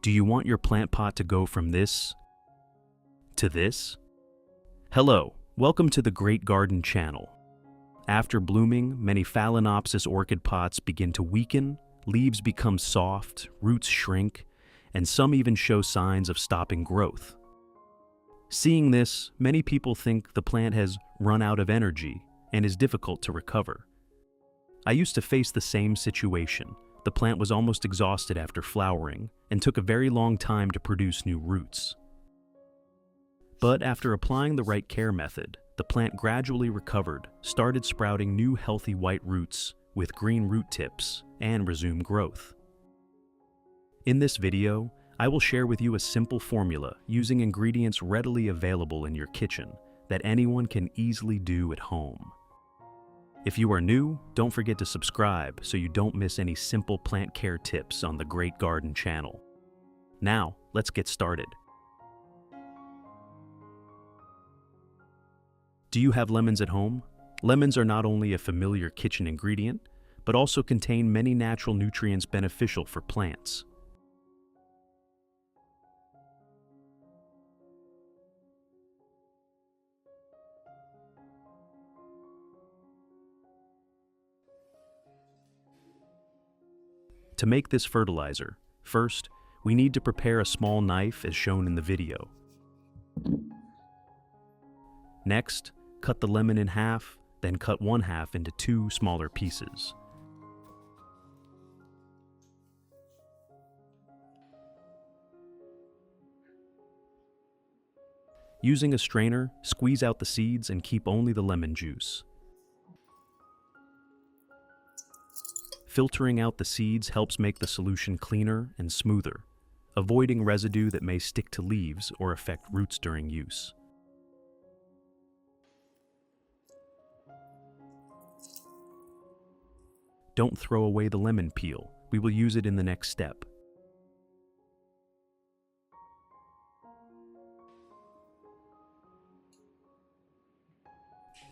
Do you want your plant pot to go from this to this? Hello, welcome to the Great Garden channel. After blooming, many Phalaenopsis orchid pots begin to weaken, leaves become soft, roots shrink, and some even show signs of stopping growth. Seeing this, many people think the plant has run out of energy and is difficult to recover. I used to face the same situation. The plant was almost exhausted after flowering and took a very long time to produce new roots. But after applying the right care method, the plant gradually recovered, started sprouting new healthy white roots with green root tips, and resumed growth. In this video, I will share with you a simple formula using ingredients readily available in your kitchen that anyone can easily do at home. If you are new, don't forget to subscribe so you don't miss any simple plant care tips on the Great Garden channel. Now, let's get started. Do you have lemons at home? Lemons are not only a familiar kitchen ingredient, but also contain many natural nutrients beneficial for plants. To make this fertilizer, first, we need to prepare a small knife as shown in the video. Next, cut the lemon in half, then cut one half into two smaller pieces. Using a strainer, squeeze out the seeds and keep only the lemon juice. Filtering out the seeds helps make the solution cleaner and smoother, avoiding residue that may stick to leaves or affect roots during use. Don't throw away the lemon peel. We will use it in the next step.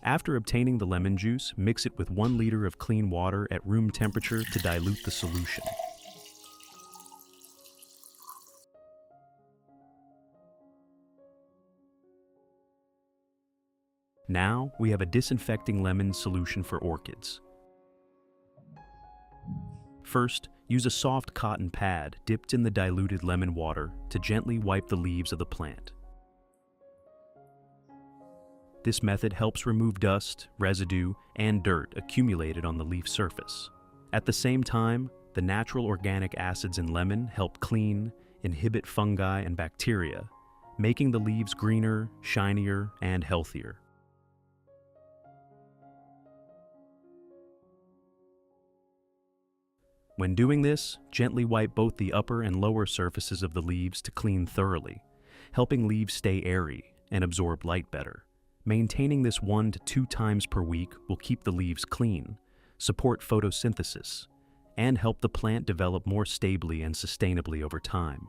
After obtaining the lemon juice, mix it with 1 liter of clean water at room temperature to dilute the solution. Now, we have a disinfecting lemon solution for orchids. First, use a soft cotton pad dipped in the diluted lemon water to gently wipe the leaves of the plant. This method helps remove dust, residue, and dirt accumulated on the leaf surface. At the same time, the natural organic acids in lemon help clean, inhibit fungi and bacteria, making the leaves greener, shinier, and healthier. When doing this, gently wipe both the upper and lower surfaces of the leaves to clean thoroughly, helping leaves stay airy and absorb light better. Maintaining this 1 to 2 times per week will keep the leaves clean, support photosynthesis, and help the plant develop more stably and sustainably over time.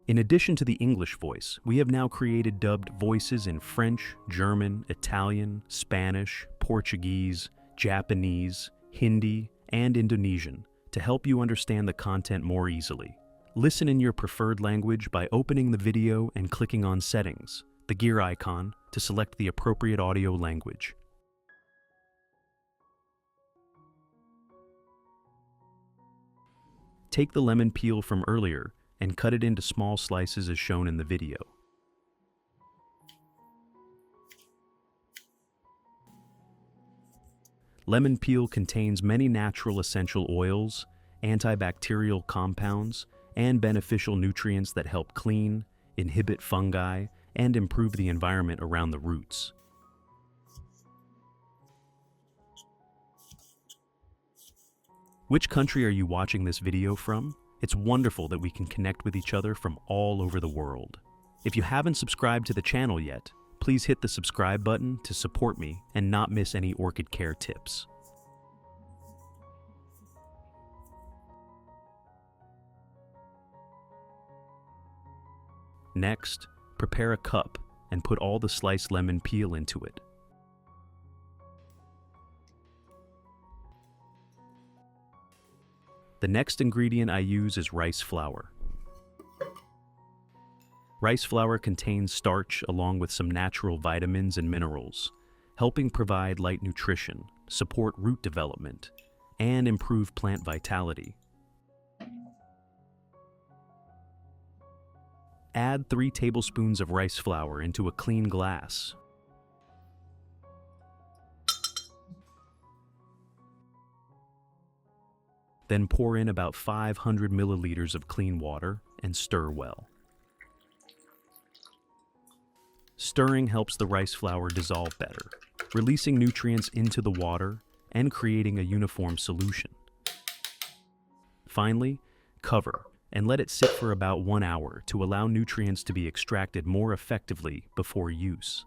In addition to the English voice, we have now created dubbed voices in French, German, Italian, Spanish, Portuguese, Japanese, Hindi, and Indonesian to help you understand the content more easily. Listen in your preferred language by opening the video and clicking on Settings, the gear icon, to select the appropriate audio language. Take the lemon peel from earlier and cut it into small slices as shown in the video. Lemon peel contains many natural essential oils, antibacterial compounds, and beneficial nutrients that help clean, inhibit fungi, and improve the environment around the roots. Which country are you watching this video from? It's wonderful that we can connect with each other from all over the world. If you haven't subscribed to the channel yet, please hit the subscribe button to support me and not miss any orchid care tips. Next, prepare a cup and put all the sliced lemon peel into it. The next ingredient I use is rice flour. Rice flour contains starch along with some natural vitamins and minerals, helping provide light nutrition, support root development, and improve plant vitality. Add 3 tablespoons of rice flour into a clean glass. Then pour in about 500 milliliters of clean water and stir well. Stirring helps the rice flour dissolve better, releasing nutrients into the water and creating a uniform solution. Finally, cover and let it sit for about 1 hour to allow nutrients to be extracted more effectively before use.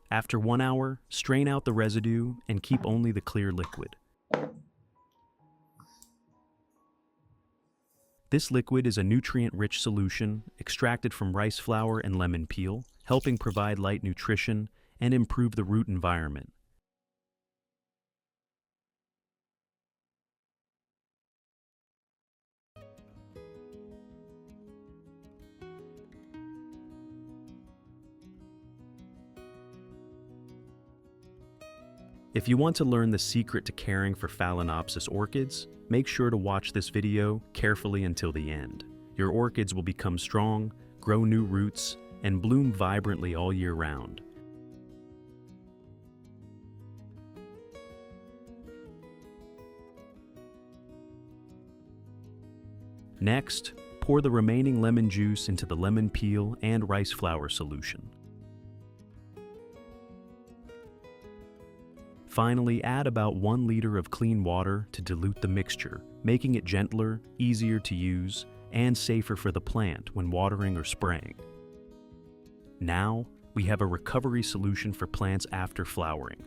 After 1 hour, strain out the residue and keep only the clear liquid. This liquid is a nutrient-rich solution extracted from rice flour and lemon peel, helping provide light nutrition and improve the root environment. If you want to learn the secret to caring for Phalaenopsis orchids, make sure to watch this video carefully until the end. Your orchids will become strong, grow new roots, and bloom vibrantly all year round. Next, pour the remaining lemon juice into the lemon peel and rice flour solution. Finally, add about 1 liter of clean water to dilute the mixture, making it gentler, easier to use, and safer for the plant when watering or spraying. Now, we have a recovery solution for plants after flowering.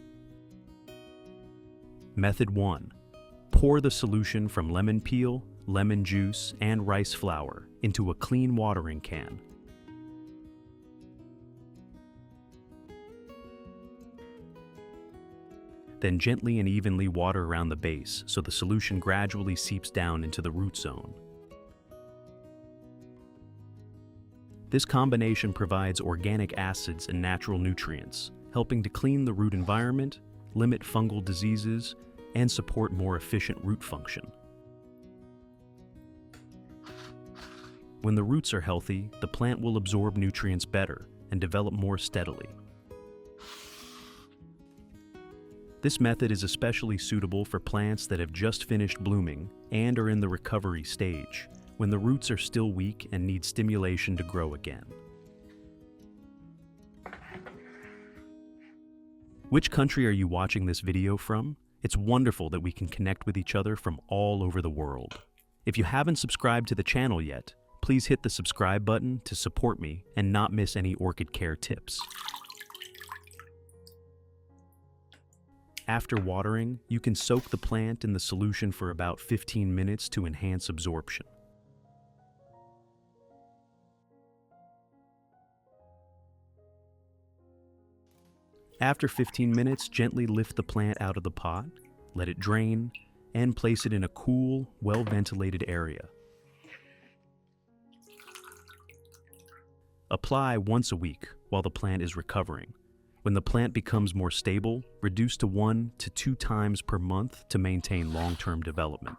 Method 1. Pour the solution from lemon peel, lemon juice, and rice flour into a clean watering can. Then gently and evenly water around the base so the solution gradually seeps down into the root zone. This combination provides organic acids and natural nutrients, helping to clean the root environment, limit fungal diseases, and support more efficient root function. When the roots are healthy, the plant will absorb nutrients better and develop more steadily. This method is especially suitable for plants that have just finished blooming and are in the recovery stage, when the roots are still weak and need stimulation to grow again. Which country are you watching this video from? It's wonderful that we can connect with each other from all over the world. If you haven't subscribed to the channel yet, please hit the subscribe button to support me and not miss any orchid care tips. After watering, you can soak the plant in the solution for about 15 minutes to enhance absorption. After 15 minutes, gently lift the plant out of the pot, let it drain, and place it in a cool, well-ventilated area. Apply once a week while the plant is recovering. When the plant becomes more stable, reduce to 1 to 2 times per month to maintain long-term development.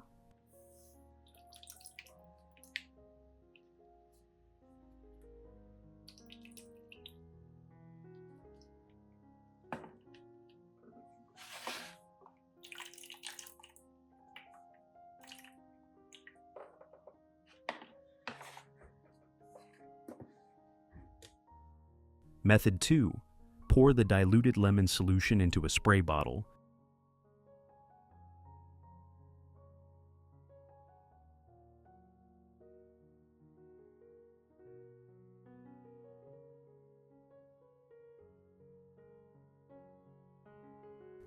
Method 2. Pour the diluted lemon solution into a spray bottle.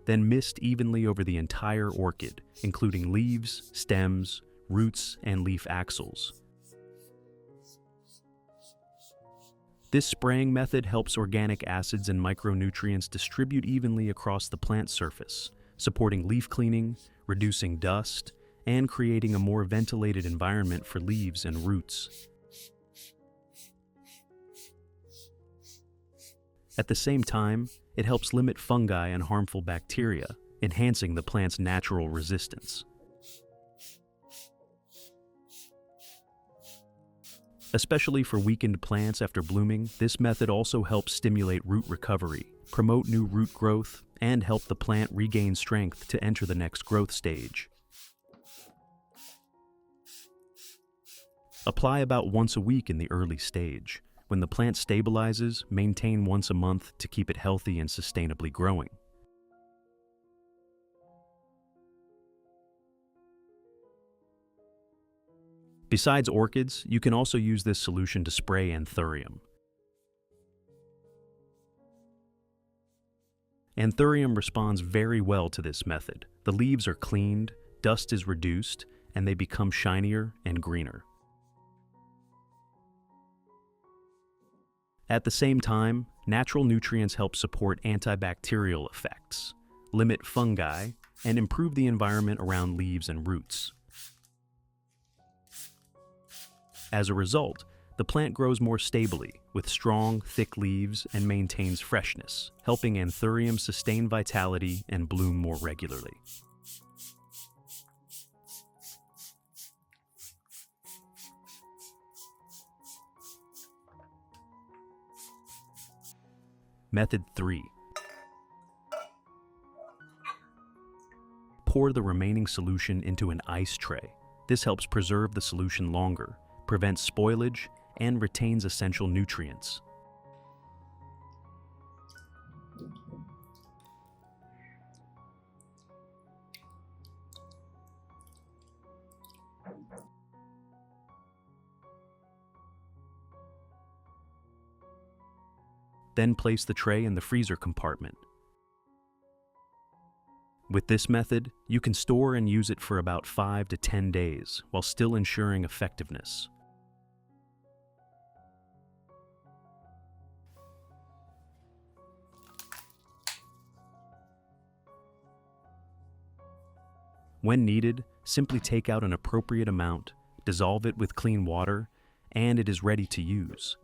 Then mist evenly over the entire orchid, including leaves, stems, roots, and leaf axils. This spraying method helps organic acids and micronutrients distribute evenly across the plant surface, supporting leaf cleaning, reducing dust, and creating a more ventilated environment for leaves and roots. At the same time, it helps limit fungi and harmful bacteria, enhancing the plant's natural resistance. Especially for weakened plants after blooming, this method also helps stimulate root recovery, promote new root growth, and help the plant regain strength to enter the next growth stage. Apply about once a week in the early stage. When the plant stabilizes, maintain once a month to keep it healthy and sustainably growing. Besides orchids, you can also use this solution to spray anthurium. Anthurium responds very well to this method. The leaves are cleaned, dust is reduced, and they become shinier and greener. At the same time, natural nutrients help support antibacterial effects, limit fungi, and improve the environment around leaves and roots. As a result, the plant grows more stably, with strong, thick leaves and maintains freshness, helping anthurium sustain vitality and bloom more regularly. Method 3. Pour the remaining solution into an ice tray. This helps preserve the solution longer, prevents spoilage, and retains essential nutrients. Then place the tray in the freezer compartment. With this method, you can store and use it for about 5 to 10 days while still ensuring effectiveness. When needed, simply take out an appropriate amount, dissolve it with clean water, and it is ready to use.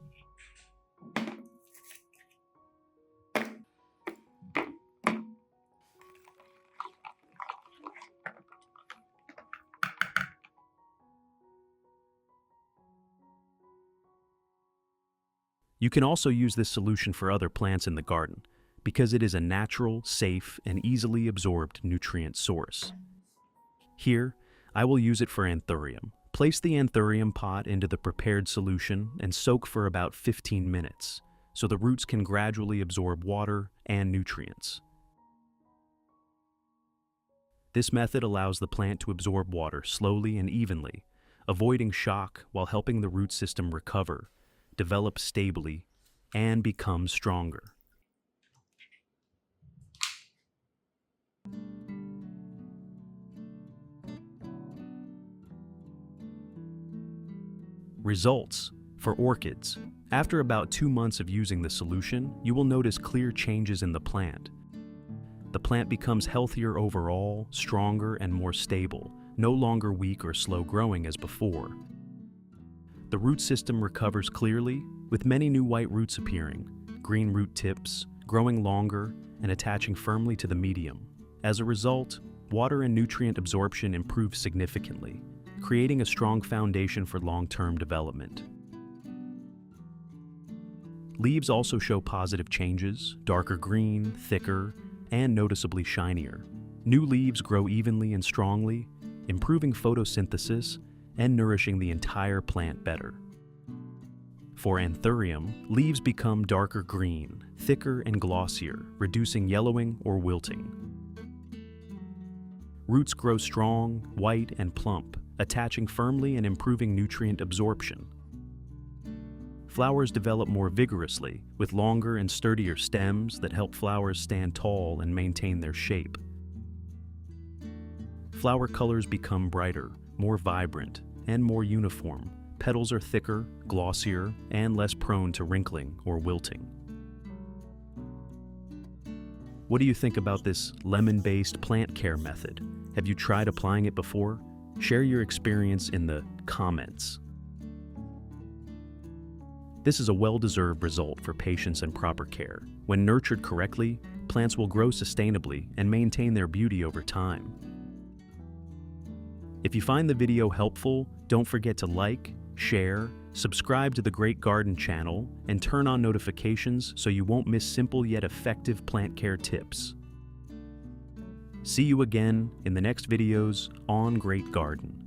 You can also use this solution for other plants in the garden because it is a natural, safe, and easily absorbed nutrient source. Here, I will use it for anthurium. Place the anthurium pot into the prepared solution and soak for about 15 minutes so the roots can gradually absorb water and nutrients. This method allows the plant to absorb water slowly and evenly, avoiding shock while helping the root system recover, develop stably, and become stronger. Results for orchids. After about 2 months of using the solution, you will notice clear changes in the plant. The plant becomes healthier overall, stronger, and more stable, no longer weak or slow growing as before. The root system recovers clearly, with many new white roots appearing, green root tips, growing longer, and attaching firmly to the medium. As a result, water and nutrient absorption improves significantly, creating a strong foundation for long-term development. Leaves also show positive changes, darker green, thicker, and noticeably shinier. New leaves grow evenly and strongly, improving photosynthesis and nourishing the entire plant better. For anthurium, leaves become darker green, thicker and glossier, reducing yellowing or wilting. Roots grow strong, white, and plump, attaching firmly and improving nutrient absorption. Flowers develop more vigorously, with longer and sturdier stems that help flowers stand tall and maintain their shape. Flower colors become brighter, more vibrant, and more uniform, petals are thicker, glossier, and less prone to wrinkling or wilting. What do you think about this lemon-based plant care method? Have you tried applying it before? Share your experience in the comments. This is a well-deserved result for patience and proper care. When nurtured correctly, plants will grow sustainably and maintain their beauty over time. If you find the video helpful, don't forget to like, share, subscribe to the Great Garden channel, and turn on notifications so you won't miss simple yet effective plant care tips. See you again in the next videos on Great Garden.